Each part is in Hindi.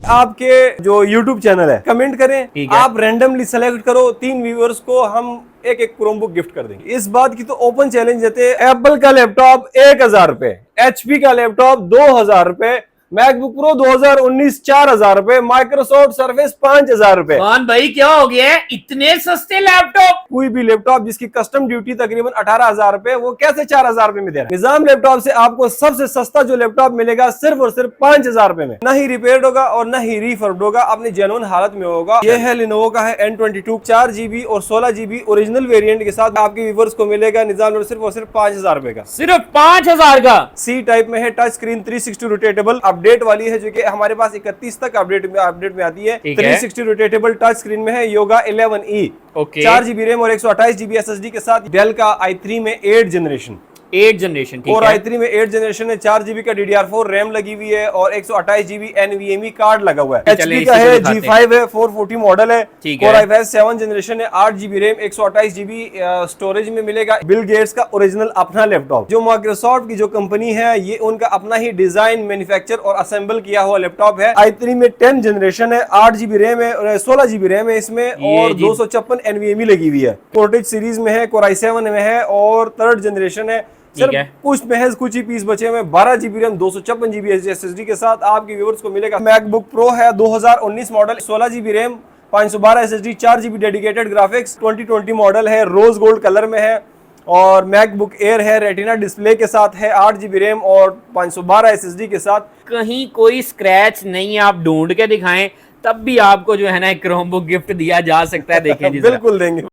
आपके जो YouTube चैनल है कमेंट करें, आप रैंडमली सेलेक्ट करो 3 व्यूअर्स को हम एक क्रोमबुक गिफ्ट कर देंगे। इस बात की तो ओपन चैलेंज देते हैं। एप्पल का लैपटॉप 1000 रुपए, HP का लैपटॉप 2000 रुपए, मैकबुक प्रो 2019 4000 रुपए, माइक्रोसॉफ्ट सर्फेस 5000 रुपए। कौन भाई क्या हो गया है, इतने सस्ते लैपटॉप? कोई भी लैपटॉप जिसकी कस्टम ड्यूटी तकरीबन 18000 रुपए, वो कैसे 4000 रुपए में दे रहा है? निजाम लैपटॉप से आपको सबसे सस्ता जो लैपटॉप मिलेगा सिर्फ और सिर्फ 5000 रुपए में। ना ही रिपेयर होगा और ना ही रिफर्ड होगा, अपनी जेन्युइन हालत में होगा। ये है लिनोवो का है N22 4GB और 16GB ओरिजिनल वेरिएंट के साथ आपके व्यूअर्स को मिलेगा निजाम सिर्फ और सिर्फ 5000 रुपए का। सिर्फ 5000 का। सी टाइप में है, टच स्क्रीन 360 रोटेटेबल, अपडेट वाली है जो कि हमारे पास 31 तक अपडेट में आती है। 360 रोटेटेबल टच स्क्रीन में है। योगा 11E 4GB रैम और 128GB SSD के साथ। डेल का i3 में 8 जनरेशन और i3 में 8 जनरेशन है। 4GB का DDR4 रैम लगी हुई है और 128GB NVMe कार्ड लगा हुआ है। HP का है, G5 है, 440 मॉडल है। Core i5 7 जनरेशन है, 8GB रैम 128GB स्टोरेज में मिलेगा। बिल गेट्स का ओरिजिनल अपना लैपटॉप, जो माइक्रोसॉफ्ट की जो कंपनी है, ये उनका अपना ही डिजाइन, मैन्युफैक्चर और असेंबल किया हुआ लैपटॉप है। i3 में 10 जनरेशन है, 8GB रैम है और 16GB रैम है इसमें और 256 NVMe लगी हुई है। कोर्टेज सीरीज में है, Core i7 में है और 3rd जनरेशन है। सिर्फ कुछ महज कुछ ही पीस बचे हुए। 12GB रैम 256GB SSD के साथ आपके व्यूअर्स को मिलेगा। मैकबुक प्रो है 2019 model, 16GB RAM 512 SSD, 4GB dedicated graphics, 2020 model है, रोज गोल्ड कलर में है। और मैकबुक एयर है, रेटिना डिस्प्ले के साथ है, 8GB रैम और 512 SSD के साथ। कहीं कोई स्क्रैच नहीं, आप ढूंढ के दिखाएं तब भी आपको जो है ना क्रोमबुक गिफ्ट दिया जा सकता है। देखें जी बिल्कुल देंगे।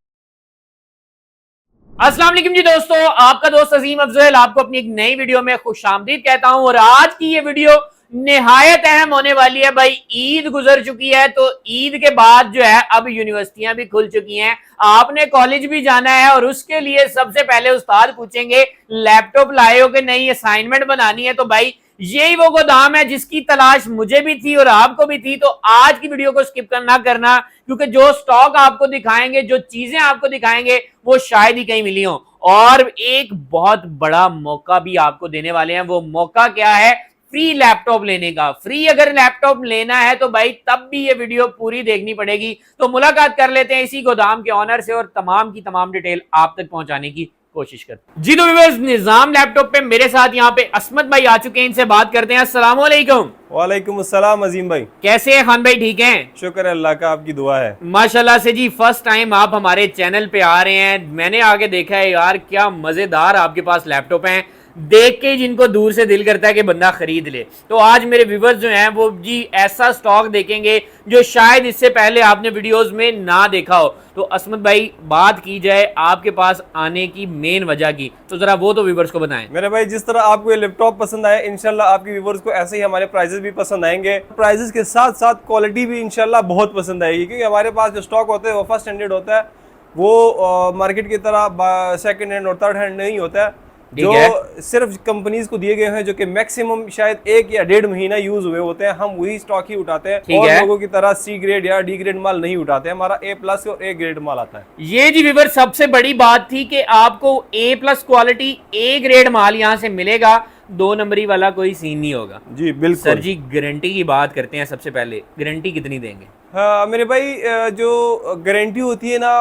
अस्सलाम वालेकुम जी दोस्तों, आपका दोस्त अजीम अफजल आपको अपनी एक नई वीडियो में खुशामदीद कहता हूं। और आज की ये वीडियो निहायत अहम होने वाली है। भाई ईद गुजर चुकी है, तो ईद के बाद जो है अब यूनिवर्सिटियां भी खुल चुकी हैं, आपने कॉलेज भी जाना है और उसके लिए सबसे पहले उस्ताद पूछेंगे लैपटॉप लाए हो कि नहीं, असाइनमेंट बनानी है। तो भाई यही वो गोदाम है जिसकी तलाश मुझे भी थी और आपको भी थी। तो आज की वीडियो को स्किप ना करना, क्योंकि जो स्टॉक आपको दिखाएंगे, जो चीजें आपको दिखाएंगे, वो शायद ही कहीं मिली हो। और एक बहुत बड़ा मौका भी आपको देने वाले हैं। वो मौका क्या है? फ्री लैपटॉप लेने का। फ्री अगर लैपटॉप लेना है तो भाई तब भी ये वीडियो पूरी देखनी पड़ेगी। तो मुलाकात कर लेते हैं इसी गोदाम के ऑनर से और तमाम की तमाम डिटेल आप तक पहुंचाने की कोशिश करते हैं। जी तो व्यूअर्स, निजाम लैपटॉप पे मेरे साथ यहाँ पे असमत भाई आ चुके हैं, इनसे बात करते हैं। अस्सलाम वालेकुम। वालेकुम अस्सलाम अजीम भाई, कैसे हैं खान भाई? ठीक हैं, शुक्र अल्लाह का, आपकी दुआ है। माशाल्लाह से जी। फर्स्ट टाइम आप हमारे चैनल पे आ रहे हैं, मैंने आगे देखा है यार क्या मजेदार आपके पास लैपटॉप हैं, देख के जिनको दूर से दिल करता है कि बंदा खरीद ले। तो आज मेरे व्यूअर्स जो हैं वो जी ऐसा स्टॉक देखेंगे जो शायद इससे पहले आपने वीडियोस में ना देखा हो। तो असमत भाई, बात की जाए आपके पास आने की मेन वजह की, तो जरा वो तो व्यूअर्स को बताएं। मेरे भाई, जिस तरह आपको ये लैपटॉप पसंद आया, इंशाल्लाह आपके व्यूअर्स को ऐसे ही हमारे प्राइजेस भी पसंद आएंगे। प्राइजेस के साथ साथ क्वालिटी भी इंशाल्लाह बहुत पसंद आएगी, क्योंकि हमारे पास जो स्टॉक होता है वो फर्स्ट हैंडेड होता है, वो मार्केट की तरह सेकंड हैंड और थर्ड हैंड नहीं होता है, जो सिर्फ कंपनीज को दिए गए हैं, जो कि मैक्सिमम शायद 1 या 1.5 महीना यूज हुए होते हैं। हम वही स्टॉक ही उठाते हैं और लोगों की तरह C ग्रेड या D ग्रेड माल नहीं उठाते हैं। हमारा A+ और A ग्रेड माल आता है। ये जी व्यूअर सबसे बड़ी बात थी कि आपको A+ क्वालिटी A ग्रेड माल यहाँ से मिलेगा, 2 नंबरी वाला कोई सीन नहीं होगा। जी बिल्कुल। सर जी, गारंटी की बात करते हैं सबसे पहले, गारंटी कितनी देंगे? हाँ मेरे भाई, जो गारंटी होती है ना,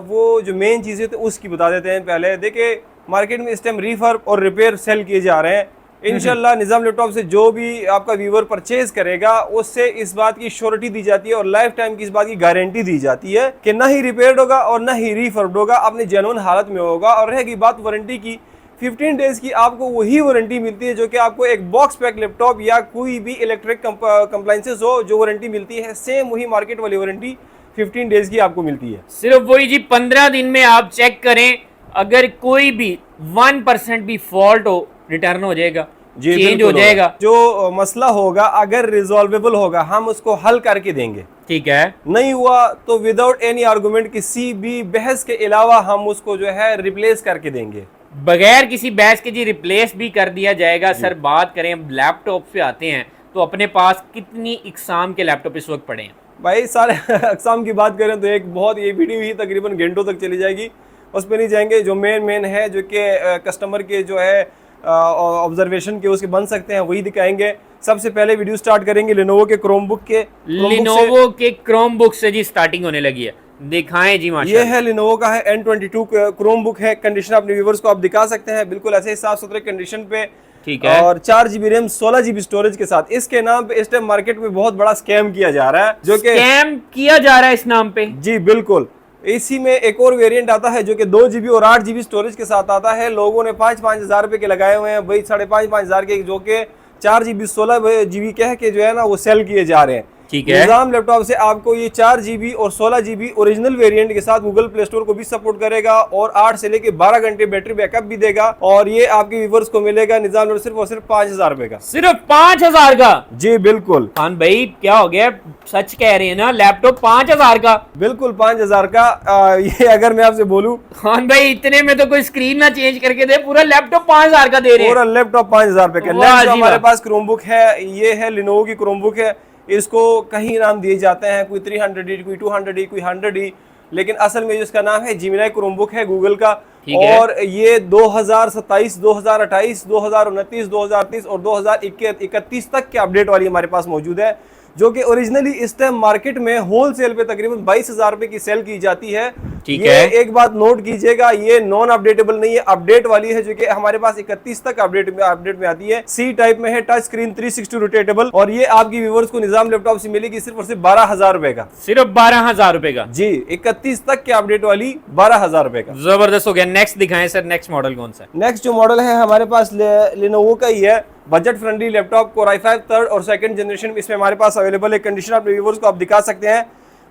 वो जो मेन चीज़ें तो उसकी बता देते हैं पहले। देखिए, मार्केट में इस टाइम रिफर्ब और रिपेयर सेल किए जा रहे हैं। इंशाल्लाह निजाम लैपटॉप से जो भी आपका व्यूअर परचेज करेगा, उससे इस बात की श्योरिटी दी जाती है और लाइफ टाइम की इस बात की गारंटी दी जाती है कि ना ही रिपेयर होगा और ना ही रिफर्ब होगा, अपनी जेन्युइन हालत में होगा। और रहेगी बात वारंटी की, 15 डेज की आपको वही वारंटी मिलती है जो कि आपको एक बॉक्स पैक लैपटॉप या कोई भी इलेक्ट्रिक कंप्लाइंसेस हो जो वारंटी मिलती है, सेम वही मार्केट वाली वारंटी 15 डेज की आपको मिलती है। सिर्फ वही जी, 15 दिन में आप चेक करें, अगर कोई भी 1% भी फॉल्ट हो, रिटर्न हो जाएगा, चेंज हो जाएगा। जो मसला होगा अगर रिजॉल्वेबल होगा, हम उसको हल करके देंगे। ठीक है, नहीं हुआ तो विदाउट एनी आर्गुमेंट, किसी भी बहस के अलावा हम उसको जो है रिप्लेस करके देंगे, बगैर किसी बहस के जी रिप्लेस भी कर दिया जाएगा। सर बात करें लैपटॉप पे आते हैं, तो अपने पास कितनी इकसाम के लैपटॉप इस वक्त पड़े हैं? भाई सारे अकसाम की बात करें तो एक बहुत, ये वीडियो ही तकरीबन घंटों तक चली जाएगी, उस पर नहीं जाएंगे। जो मेन है, जो कि कस्टमर के जो है ऑब्जर्वेशन के उसके बन सकते हैं, वही दिखाएंगे। सबसे पहले वीडियो स्टार्ट करेंगे लिनोवो के क्रोमबुक से जी स्टार्टिंग होने लगी है। दिखाएं जी माशाल्लाह। ये है लिनोवो का है N22 क्रोमबुक है। कंडीशन अपने व्यूवर्स को आप दिखा सकते हैं, बिल्कुल ऐसे ही साफ सुथरे कंडीशन पे, ठीक है। और 4 GB रैम 16 GB स्टोरेज के साथ। इसके नाम पे इस टाइम मार्केट में बहुत बड़ा स्कैम किया जा रहा है, जो कि स्कैम किया जा रहा है इस नाम पे। जी बिल्कुल। इसी में एक और वेरिएंट आता है जो कि 2 GB और 8 GB स्टोरेज के साथ आता है। लोगों ने 5-5 हजार रुपए के लगाए हुए हैं भाई, 5.5 हजार के, जो कि 4 GB 16 GB कह के जो है ना वो सेल किए जा रहे हैं। ठीक है। निजाम लैपटॉप से आपको ये 4 GB और 16 GB ओरिजिनल वेरिएंट के साथ गूगल प्ले स्टोर को भी सपोर्ट करेगा और 8 से लेके 12 घंटे बैटरी बैकअप भी देगा। और ये आपके व्यूवर्स को मिलेगा निजाम लैपटॉप सिर्फ और सिर्फ 5,000 रुपए का। सिर्फ 5,000 का? जी बिल्कुल। खान भाई क्या हो गया, सच कह रहे हैं ना, लैपटॉप 5,000 का? बिल्कुल 5,000 का। ये अगर मैं आपसे बोलूं, खान भाई इतने में तो कोई स्क्रीन ना चेंज करके दे, पूरा लैपटॉप 5,000 का दे रहे हैं। पूरा लैपटॉप 5,000 रुपए का। नेक्स्ट जो हमारे पास क्रोमबुक है, ये है लिनोवो की क्रोमबुक है। इसको कहीं नाम दिए जाते हैं, कोई 300E, कोई 200E, कोई 100E, लेकिन असल में इसका नाम है जिमिनाई क्रोमबुक है गूगल का। और ये 2027, 2028, 2029, 2030 और 2031 तक के अपडेट वाली हमारे पास मौजूद है, जो कि ओरिजिनली इस टाइम मार्केट में होलसेल पे तकरीबन 22,000 रुपए की सेल की जाती है। ठीक ये है। एक बात नोट कीजिएगा, ये नॉन अपडेटेबल नहीं है, अपडेट वाली है, जो कि हमारे पास 31 तक अपडेट में आती है। सी टाइप में है, टच स्क्रीन, 360 रोटेटेबल, और ये आपकी व्यूवर्स को निजाम लैपटॉप से मिलेगी सिर्फ और सिर्फ 12,000 रुपए का। सिर्फ 12,000 रुपए का? जी, 31 तक के अपडेट वाली 12,000 रुपए का। जबरदस्त हो गया। नेक्स्ट दिखाएं सर, नेक्स्ट मॉडल कौन सा है? नेक्स्ट जो मॉडल है हमारे पास लिनोवो का ही है, budget friendly laptop, Core i5 3rd और 2nd जनरेशन इसमें हमारे पास अवेलेबल है। कंडीशन अपने व्यूवर्स को आप दिखा सकते हैं,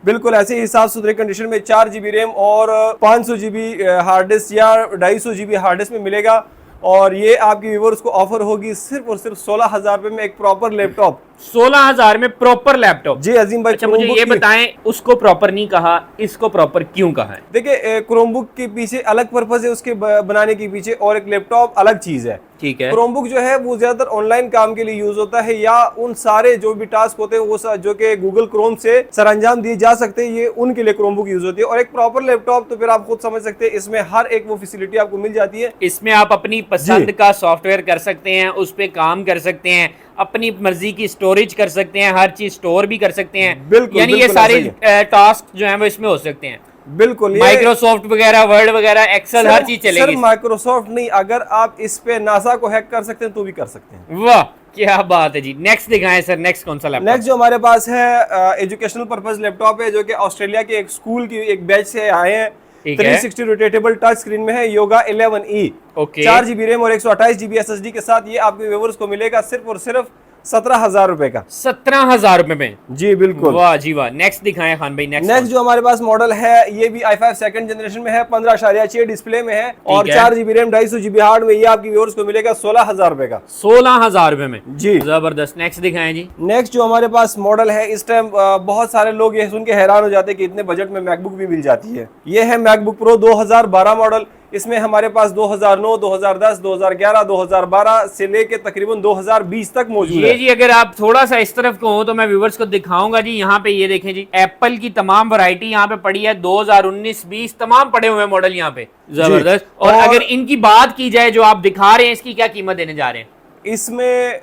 बिल्कुल ऐसे ही साफ सुथरे कंडीशन में। 4 GB रैम और 500 GB हार्ड डिस्क या 250 GB हार्ड डिस्क में मिलेगा। और ये आपकी व्यूवर्स को ऑफर होगी सिर्फ और सिर्फ 16,000 रुपए में एक प्रॉपर लैपटॉप। 16,000 में प्रॉपर लैपटॉप? जी अजीम भाई। अच्छा मुझे ये बताएं, उसको प्रॉपर नहीं कहा, इसको प्रॉपर क्यों कहा है? देखिए क्रोमबुक के पीछे अलग पर्पज है उसके बनाने के पीछे, और एक लैपटॉप अलग चीज है। ठीक है। क्रोमबुक जो है वो ज्यादातर ऑनलाइन काम के लिए यूज होता है, या उन सारे जो भी टास्क होते हैं वो जो कि गूगल क्रोम से सरअंजाम दिए जा सकते हैं, ये उनके लिए क्रोमबुक यूज होती है। और एक प्रॉपर लैपटॉप तो फिर आप खुद समझ सकते हैं, इसमें हर एक वो फैसिलिटी आपको मिल जाती है। इसमें आप अपनी पसंद का सॉफ्टवेयर कर सकते हैं, उस पे काम कर सकते हैं, अपनी मर्जी की स्टोरेज कर सकते हैं, हर चीज स्टोर भी कर सकते हैं। बिल्कुल, यानी ये सारे टास्क जो हैं वो इसमें हो सकते हैं। बिल्कुल। माइक्रोसॉफ्ट वगैरह, वर्ड वगैरह, एक्सेल, हर चीज चलेगी। सिर्फ माइक्रोसॉफ्ट नहीं, अगर आप इस पे नासा को हैक कर सकते हैं तो भी कर सकते हैं। वाह क्या बात है जी। नेक्स्ट दिखाएं सर, नेक्स्ट कौन सा लैपटॉप? नेक्स्ट जो हमारे पास है एजुकेशनल पर्पज लैपटॉप है, जो कि ऑस्ट्रेलिया के एक स्कूल की एक बैच से आए हैं। 360 रोटेटेबल टच स्क्रीन में है, योगा 11E। 4 GB रैम और 128 GB SSD के साथ ये आपके व्यूअर्स को मिलेगा सिर्फ और सिर्फ 17,000 रुपए का। 17,000 रुपए में? जी बिल्कुल। वाह जी वाह। नेक्स्ट दिखाएं खान भाई। नेक्स्ट जो हमारे पास मॉडल है, ये भी i5 2nd जनरेशन में है, 15.6 डिस्प्ले में है, और 4 GB रैम 250 GB हार्ड में। ये आपकी व्यूअर्स को मिलेगा 16,000 रुपए का। 16,000 रुपए में? जी जबरदस्त। नेक्स्ट दिखाएं जी। नेक्स्ट जो हमारे पास मॉडल है, इस टाइम बहुत सारे लोग ये सुन के हैरान हो जाते हैं कि इतने बजट में मैकबुक भी मिल जाती है। ये है मैकबुक प्रो 2012 मॉडल। इसमें हमारे पास 2009, 2010, 2011, 2012 से लेके तकरीबन 2020 तक मौजूद है। जी अगर आप थोड़ा सा इस तरफ को हो तो मैं व्यूवर्स को दिखाऊंगा जी। यहाँ पे ये देखें जी, एप्पल की तमाम वैरायटी यहाँ पे पड़ी है। 2019, 20 तमाम पड़े हुए हैं मॉडल यहाँ पे। जबरदस्त। और अगर इनकी बात की जाए जो आप दिखा रहे हैं, इसकी क्या कीमत देने जा रहे हैं? इसमें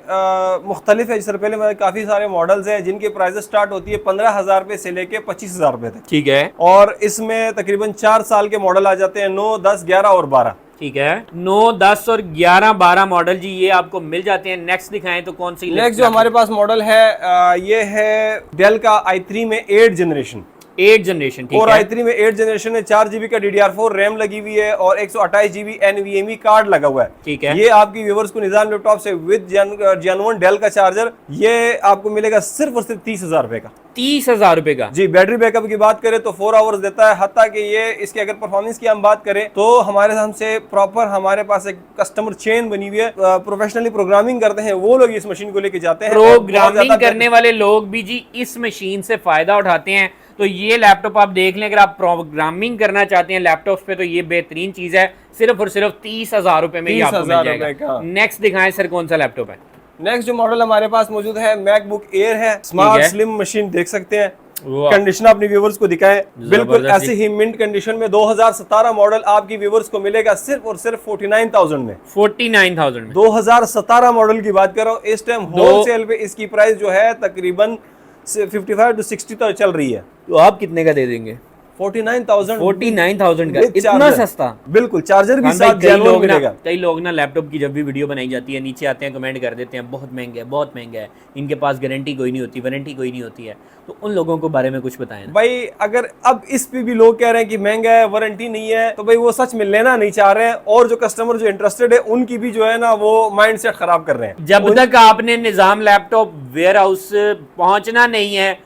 मुख्तलिफ है। इससे पहले काफी सारे मॉडल्स हैं जिनके प्राइस स्टार्ट होती है 15,000 रुपए से लेके 25,000 रुपए तक। ठीक है। और इसमें तकरीबन 4 साल के मॉडल आ जाते हैं, 9, 10, 11 और 12। ठीक है। 9, 10 और 11, 12 मॉडल जी ये आपको मिल जाते हैं। नेक्स्ट दिखाएं तो कौन सी? नेक्स्ट जो हमारे पास मॉडल है ये है डेल का i3 में 8 जनरेशन। 8 जनरेशन। और i3 में 8 जनरेशन है, 4 GB का DDR4 रैम लगी हुई है और 128 GB NVMe कार्ड लगा हुआ है। ठीक है। ये आपकी व्यूवर्स को निजाम लैपटॉप से विद जेन्युइन डेल का चार्जर ये आपको मिलेगा सिर्फ और सिर्फ 30,000 रुपए का। 30,000 रुपए का? जी। बैटरी बैकअप की बात करें तो 4 आवर्स देता है। हत्ता कि ये इसके अगर परफॉर्मेंस की हम बात करें तो हमारे हमसे प्रॉपर हमारे पास एक कस्टमर चेन बनी हुई है। प्रोफेशनली प्रोग्रामिंग करते हैं वो लोग इस मशीन को लेके जाते हैं। प्रोग्रामिंग करने वाले लोग भी जी इस मशीन से फायदा उठाते हैं। तो ये लैपटॉप आप देख लें, अगर आप प्रोग्रामिंग करना चाहते हैं लैपटॉप पे तो ये बेहतरीन चीज है। सिर्फ और सिर्फ 30,000 रुपए में आपको मिल जाएगा। नेक्स्ट दिखाएं सर, कौन सा लैपटॉप है? नेक्स्ट जो मॉडल हमारे पास मौजूद है मैकबुक एयर है। स्मार्ट स्लिम मशीन देख सकते हैं। कंडीशन अपने व्यूवर्स को दिखाएं। बिल्कुल ऐसे ही मिंट कंडीशन में 2017 मॉडल आपकी व्यूवर्स को मिलेगा सिर्फ और सिर्फ 49,000 में। 49,000 में 2017 मॉडल की बात कर रहा हूँ। इस टाइम होलसेल पे इसकी प्राइस जो है तकरीबन 55 to 60 तक चल रही है। तो आप कितने का दे देंगे? 49,000 का, इतना सस्ता। बिल्कुल, चार्जर भी साथ कई मिलेगा। कई लोग ना लैपटॉप की जब भी वीडियो बनाई जाती है नीचे आते हैं कमेंट कर देते हैं बहुत महंगा है, बहुत महंगा है, इनके पास गारंटी कोई नहीं होती, वारंटी कोई नहीं होती है। तो उन लोगों को बारे में कुछ बताएं भाई। अगर अब इस पे भी लोग कह रहे हैं कि महंगा है, वारंटी नहीं है, तो भाई वो सच में लेना नहीं चाह रहे हैं, और जो कस्टमर जो इंटरेस्टेड है उनकी भी जो है ना वो माइंड सेट खराब कर रहे हैं। जब तक आपने निजाम लैपटॉप वेयर हाउस पहुंचना नहीं है,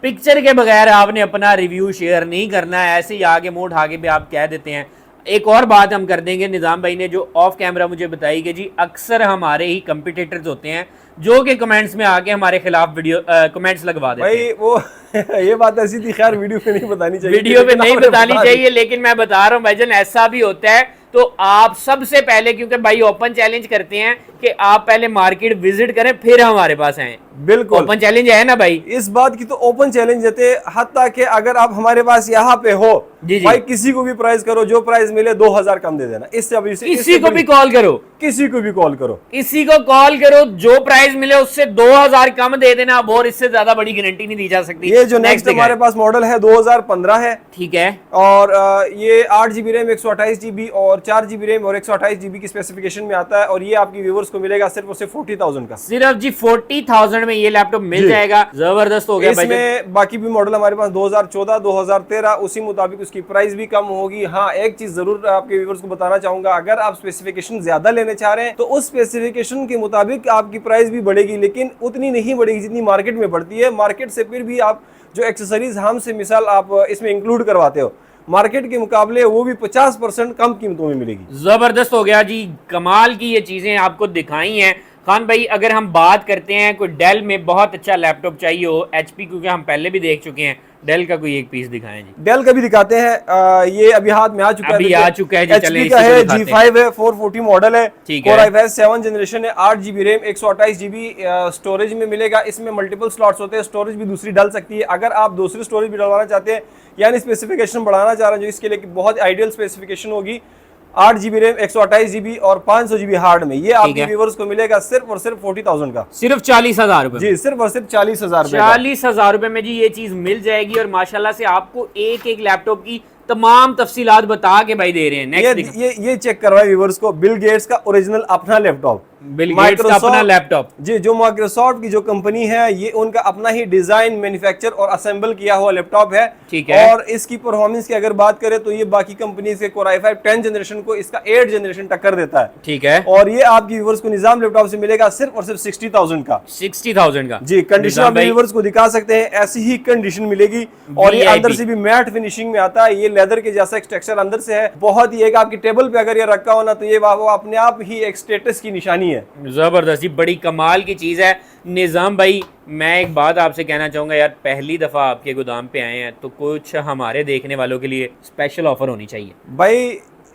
पिक्चर के बगैर आपने अपना रिव्यू शेयर नहीं करना है। ऐसे ही आगे मुंह उठा के भी आप कह देते हैं। एक और बात हम कर देंगे, निजाम भाई ने जो ऑफ कैमरा मुझे बताई कि जी अक्सर हमारे ही कंपिटिटर्स होते हैं जो कि कमेंट्स में आके हमारे खिलाफ वीडियो कमेंट्स लगवा देते हैं। वो ये बात ऐसी थी, खैर वीडियो पे नहीं बतानी चाहिए, वीडियो पे नहीं बतानी चाहिए, लेकिन मैं बता रहा हूँ भाईजान ऐसा भी होता है। तो आप सबसे पहले, क्योंकि भाई ओपन चैलेंज करते हैं कि आप पहले मार्केट विजिट करें फिर हमारे पास आए। बिल्कुल ओपन चैलेंज है ना भाई, इस बात की तो ओपन चैलेंज देते हैं। हत्ता कि अगर आप हमारे पास यहाँ पे हो जी जी, भाई किसी को भी प्राइस करो, जो प्राइस मिले 2000 कम दे देना। इससे अभी किसी को भी कॉल करो, किसी को भी कॉल करो, किसी को कॉल करो, जो प्राइस मिले उससे 2000 कम दे देना। अब और इससे ज्यादा बड़ी गारंटी नहीं दी जा सकती। ये जो नेक्स्ट हमारे पास मॉडल है 2015 है, ठीक है, और ये 8GB रैम 128GB और 4GB रैम और 128GB की स्पेसिफिकेशन में आता है, और ये आपकी व्यूवर्स को मिलेगा सिर्फ और सिर्फ 40,000 का। सिर्फ जी 40,000 में ये लैपटॉप मिल जाएगा। जबरदस्त हो गया। इसमें बाकी भी मॉडल हमारे पास 2014, 2013 उसी मुताबिक उसकी प्राइस भी कम होगी। हाँ, एक चीज जरूर आपके व्यूवर्स को बताना चाहूंगा, अगर आप स्पेसिफिकेशन ज्यादा लेने चाह रहे हैं तो उस स्पेसिफिकेशन के मुताबिक आपकी प्राइस भी बढ़ेगी, लेकिन उतनी नहीं बढ़ेगी जितनी मार्केट में बढ़ती है। मार्केट से फिर भी आप जो एक्सेसरीज हमसे मिसाल आप इसमें इंक्लूड करवाते हो, मार्केट के मुकाबले वो भी 50% कम कीमतों में मिलेगी। जबरदस्त हो गया जी, कमाल की ये चीजें आपको दिखाई हैं। खान भाई, अगर हम बात करते हैं कोई डेल में बहुत अच्छा लैपटॉप चाहिए हो, एचपी क्योंकि हम पहले भी देख चुके हैं, डेल का कोई एक पीस दिखाएं जी। डेल का भी दिखाते हैं, ये अभी हाथ में आ चुका है, अभी आ चुका है जी। एचपी का है, G5 है, 440 मॉडल है, Core i5 7 जनरेशन है, 8GB रैम 128GB स्टोरेज में मिलेगा। इसमें मल्टीपल स्लॉट्स होते हैं, स्टोरेज भी दूसरी डल सकती है। अगर आप दूसरी स्टोरेज भी डलवाना चाहते हैं, यानी स्पेसिफिकेशन बढ़ाना चाह रहे हैं, जो इसके लिए बहुत आइडियल स्पेसिफिकेशन होगी, 8GB रैम 128GB और 500GB हार्ड में, ये आपके व्यूअर्स को मिलेगा सिर्फ और सिर्फ 40,000 का। सिर्फ 40,000 रुपए जी, सिर्फ और सिर्फ 40,000 40,000 रुपए में जी ये चीज मिल जाएगी। और माशाल्लाह से आपको एक एक लैपटॉप की तमाम तफसीलात बता के भाई दे रहे हैं। नेक्स्ट ये चेक करवाए व्यूअर्स को, बिल गेट्स का ओरिजिनल अपना लैपटॉप, बिल गेट्स का अपना लैपटॉप जी, जो माइक्रोसॉफ्ट की जो कंपनी है, ये उनका अपना ही डिजाइन, मैन्युफैक्चर और असेंबल किया हुआ लैपटॉप है। ठीक है। और इसकी परफॉर्मेंस की अगर बात करें तो ये बाकी कंपनी के Core i5 10 जनरेशन को इसका 8 जनरेशन टक्कर देता है। ठीक है। और ये आपकी व्यूअर्स को निजाम लैपटॉप से मिलेगा सिर्फ और सिर्फ 60,000 का। 60,000 का जी, कंडीशन आप व्यूअर्स को दिखा सकते हैं, ऐसी ही कंडीशन मिलेगी। और ये अंदर से भी मैट फिनिशिंग में आता है, ये लेदर के जैसा टेक्सचर अंदर से है। बहुत ही एक आपकी टेबल पे अगर ये रखा हो ना, तो ये वो अपने आप ही एक स्टेटस की निशानी है। जबरदस्त, बड़ी कमाल की चीज है। निजाम भाई, मैं एक बात आपसे कहना चाहूंगा यार, पहली दफा आपके गोदाम पे आए हैं तो कुछ हमारे देखने वालों के लिए स्पेशल ऑफर होनी चाहिए। भाई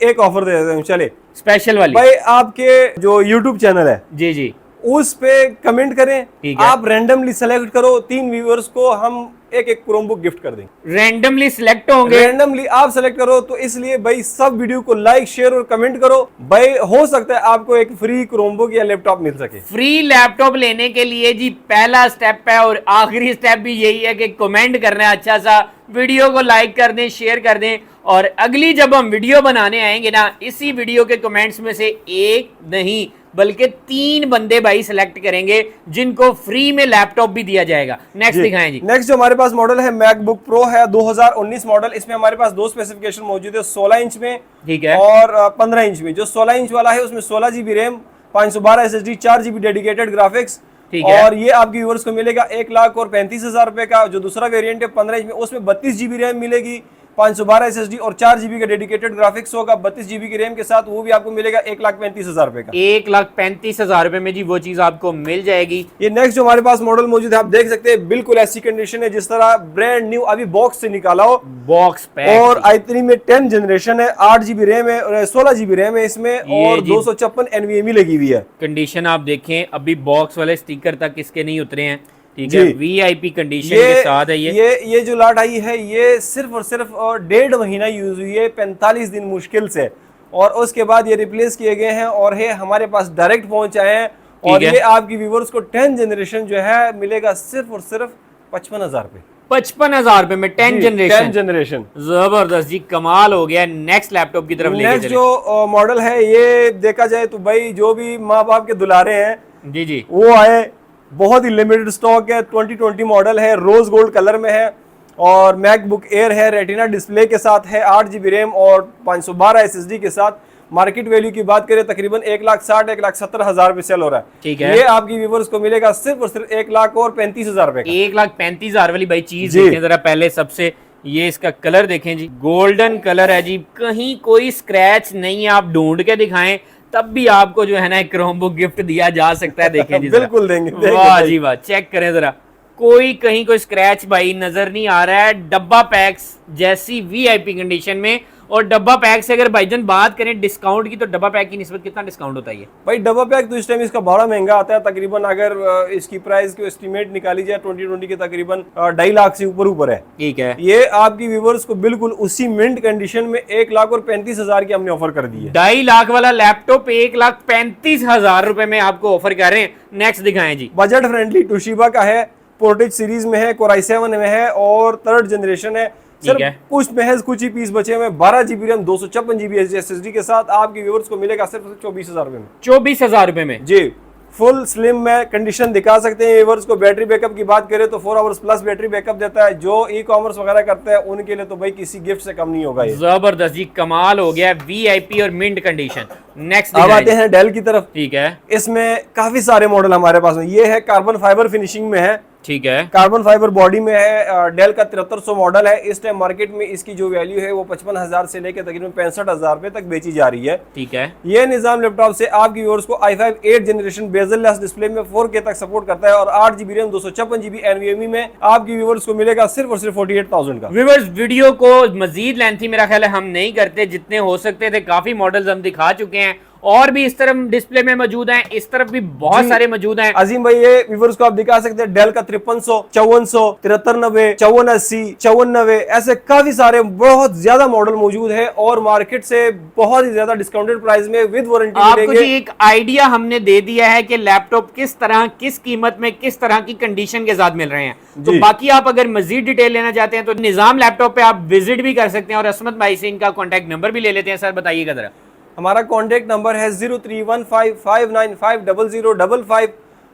एक ऑफर दे देते हैं, चले स्पेशल वाली। भाई आपके जो YouTube चैनल है जी जी, उस पे कमेंट करें, आप रैंडमली सेलेक्ट करो, 3 व्यूअर्स को हम एक क्रोमबुक गिफ्ट कर देंगे। रैंडमली सिलेक्ट होंगे, रैंडमली आप सेलेक्ट करो, तो इसलिए भाई सब वीडियो को लाइक, शेयर और कमेंट करो। भाई हो सकता है आपको एक फ्री क्रोमबुक या लैपटॉप मिल सके। फ्री लैपटॉप लेने के लिए जी पहला स्टेप है और आखिरी स्टेप भी यही है कि कमेंट करना है अच्छा सा, वीडियो को लाइक कर दें, शेयर कर दें। और अगली जब हम वीडियो बनाने आएंगे ना, इसी वीडियो के कमेंट्स में से एक नहीं बल्कि 3 बंदे भाई सिलेक्ट करेंगे जिनको फ्री में लैपटॉप भी दिया जाएगा। नेक्स्ट दिखाएं जी। नेक्स्ट जो हमारे पास मॉडल है मैकबुक प्रो है, 2019 मॉडल। इसमें हमारे पास 2 स्पेसिफिकेशन मौजूद है, 16 इंच में, ठीक है, और 15 इंच में। जो 16 इंच वाला है उसमें 16GB RAM, 512 SSD, 4GB dedicated graphics, और ये आपकी व्यूअर्स को मिलेगा 1,35,000 रुपए का। जो दूसरा वेरिएंट है 15 इंच में, उसमें 32GB रैम मिलेगी, 512 SSD और 4GB का डेडिकेटेड ग्राफिक्स होगा, 32GB की रैम के साथ। वो भी आपको मिलेगा 1,35,000 रुपए का। 1,35,000 रुपए में जी वो चीज आपको मिल जाएगी। ये नेक्स्ट जो हमारे पास मॉडल मौजूद है, आप देख सकते हैं, बिल्कुल ऐसी कंडीशन है जिस तरह ब्रांड न्यू अभी बॉक्स से निकाला हो, बॉक्स पैक। और i3 में 10 जनरेशन है, 8GB रैम है और 16GB रैम है इसमें, और 256 NVMe लगी हुई है। कंडीशन आप देखें, अभी बॉक्स वाले स्टिकर तक इसके नहीं उतरे हैं। ठीक है, वीआईपी कंडीशन के साथ है ये जो लाट आई है ये सिर्फ और सिर्फ 1.5 महीना यूज हुई है, 45 दिन मुश्किल से, और उसके बाद ये रिप्लेस किए गए हैं और ये हमारे पास डायरेक्ट पहुंच आए हैं। और ये आपकी व्यूवर्स को 10 जनरेशन जो है मिलेगा सिर्फ और सिर्फ 55,000 रुपए। 55,000 रुपए में 10 जनरेशन। जबरदस्त जी, कमाल हो गया। नेक्स्ट लैपटॉप की तरफ लेके नेक्स्ट जो मॉडल है ये देखा जाए तो भाई जो भी माँ बाप के दुलारे हैं जी जी वो आए, बहुत ही लिमिटेड स्टॉक है, 2020 मॉडल है, रोज गोल्ड कलर में है और मैकबुक एयर है, रेटिना डिस्प्ले के साथ है, 8 GB रैम और 512 SSD के साथ। मार्केट वैल्यू की बात करें तकरीबन 1,60,000-1,70,000 रुपए सेल हो रहा है। ठीक है, ये आपकी व्यूवर्स को मिलेगा सिर्फ और सिर्फ 1,35,000 रुपए। 1,35,000 वाली भाई चीज देखें जरा पहले। सबसे ये इसका कलर देखें जी, गोल्डन कलर है जी, कहीं कोई स्क्रैच नहीं है। आप ढूंढ के दिखाएं तब भी आपको जो है ना एक क्रोमबुक गिफ्ट दिया जा सकता है। देखें जी बिल्कुल देंगे, वाह जी वाह, चेक करें जरा, कोई कहीं कोई स्क्रैच भाई नजर नहीं आ रहा है। डब्बा पैक्स जैसी वीआईपी कंडीशन में। और डब्बा पैक से अगर भाईजान बात करें डिस्काउंट की, तो डब्बा पैक की निस्बत कितना डिस्काउंट होता है? भाई डब्बा पैक तो इस टाइम इसका बड़ा महंगा आता है, तकरीबन अगर इसकी प्राइस को एस्टिमेट निकाली जाए 2020 के तकरीबन 2.5 लाख से ऊपर है। ठीक है, ये आपकी व्यूवर्स को बिल्कुल उसी मिंट कंडीशन में 1,35,000 की हमने ऑफर कर दी है। 2.5 लाख वाला लैपटॉप 1,35,000 रुपए में आपको ऑफर कर रहे हैं। नेक्स्ट दिखाएं जी, बजट फ्रेंडली टोशिबा का है, पोर्टेज सीरीज में है, कोर i7 में है और 3rd जनरेशन है। सिर्फ कुछ ही पीस बचे हुए, 12 GB रैम 256 GB SSD के साथ आपकी व्यूअर्स को मिलेगा सिर्फ 24,000 रुपए में। 24,000 रुपए में जी, फुल स्लिम में कंडीशन दिखा सकते हैं व्यूअर्स को। बैटरी बैकअप की बात करें तो 4 आवर्स प्लस बैटरी बैकअप देता है। जो ई कॉमर्स वगैरह करते हैं उनके लिए तो भाई किसी गिफ्ट से कम नहीं होगा ये। जबरदस्त जी, कमाल हो गया, वीआईपी और मिंट कंडीशन। नेक्स्ट अब आते हैं डेल की तरफ। ठीक है, इसमें काफी सारे मॉडल हमारे पास में। ये है कार्बन फाइबर फिनिशिंग में है, ठीक है, कार्बन फाइबर बॉडी में है। डेल का 7300 मॉडल है। इस टाइम मार्केट में इसकी जो वैल्यू है वो 55,000 से लेकर तकरीबन 65,000 रुपए तक बेची जा रही है। ठीक है, ये निजाम लैपटॉप से आपकी व्यूअर्स को i5 8 generation bezel less display में 4K तक सपोर्ट करता है और 8 GB रैम 256 GB NVMe में आपकी व्यूअर्स को मिलेगा सिर्फ और सिर्फ 48,000 का। व्यूअर्स, वीडियो को मजीद लेंथी मेरा ख्याल है हम नहीं करते, जितने हो सकते थे काफी मॉडल्स हम दिखा चुके हैं और भी इस तरफ डिस्प्ले में मौजूद हैं, इस तरफ भी बहुत सारे मौजूद हैं। अजीम भाई ये व्यूअर्स को आप दिखा सकते हैं, डेल का 5300, 5400, 7390, 5480, 5490, ऐसे काफी सारे बहुत ज्यादा मॉडल मौजूद है और मार्केट से बहुत ही ज्यादा डिस्काउंटेड प्राइस में विद वारंटी आपको जी एक आइडिया हमने दे दिया है कि लैपटॉप किस तरह, किस कीमत में, किस तरह की कंडीशन के साथ मिल रहे हैं। तो बाकी आप अगर मजीद डिटेल लेना चाहते हैं तो निजाम लैपटॉप पे आप विजिट भी कर सकते हैं और असमत भाई से इनका कॉन्टैक्ट नंबर भी ले लेते हैं। सर बताइएगा जरा। हमारा कॉन्टैक्ट नंबर है 0315595055।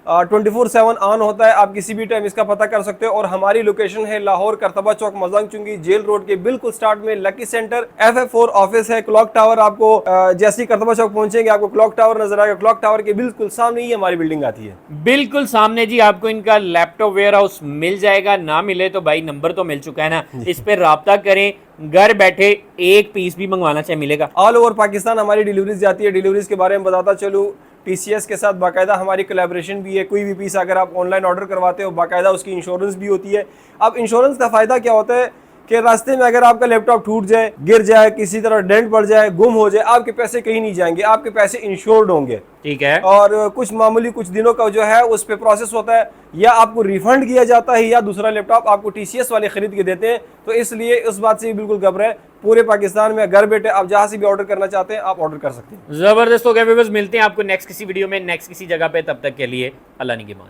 24/7 ऑन होता है, आप किसी भी टाइम इसका पता कर सकते हो। और हमारी लोकेशन है लाहौर करतबा चौक मजांग चुंगी जेल रोड के बिल्कुल स्टार्ट में लकी सेंटर FF4 ऑफिस है। क्लॉक टावर आपको जैसे ही करतबा चौक पहुंचेंगे आपको क्लॉक टावर नजर आएगा। क्लॉक टावर के बिल्कुल सामने ही हमारी बिल्डिंग आती है। बिल्कुल सामने जी आपको इनका लैपटॉप वेयर हाउस मिल जाएगा। ना मिले तो भाई नंबर तो मिल चुका है ना, इस पे राब्ता करें। घर बैठे एक पीस भी मंगवाना चाहिए मिलेगा। ऑल ओवर पाकिस्तान हमारी डिलीवरीज जाती है। डिलीवरीज के बारे में बताता चलूँ, TCS के साथ बाकायदा हमारी कोलैबोरेशन भी है। कोई भी पीस अगर आप ऑनलाइन ऑर्डर करवाते हो बाकायदा उसकी इंश्योरेंस भी होती है। अब इंश्योरेंस का फायदा क्या होता है कि रास्ते में अगर आपका लैपटॉप टूट जाए, गिर जाए, किसी तरह डेंट पड़ जाए, गुम हो जाए, आपके पैसे कहीं नहीं जाएंगे, आपके पैसे इंश्योर्ड होंगे। ठीक है, और कुछ मामूली कुछ दिनों का जो है उस पे प्रोसेस होता है, या आपको रिफंड किया जाता है या दूसरा लैपटॉप आपको TCS वाले खरीद के देते हैं। तो इसलिए इस बात से बिल्कुल घबराएं। पूरे पाकिस्तान में घर बैठे आप जहां से भी ऑर्डर करना चाहते हैं आप ऑर्डर कर सकते हैं। जबरदस्त हो गया व्यूअर्स, मिलते हैं आपको नेक्स्ट किसी वीडियो में, नेक्स्ट किसी जगह पे। तब तक के लिए अल्लाह निगहबान।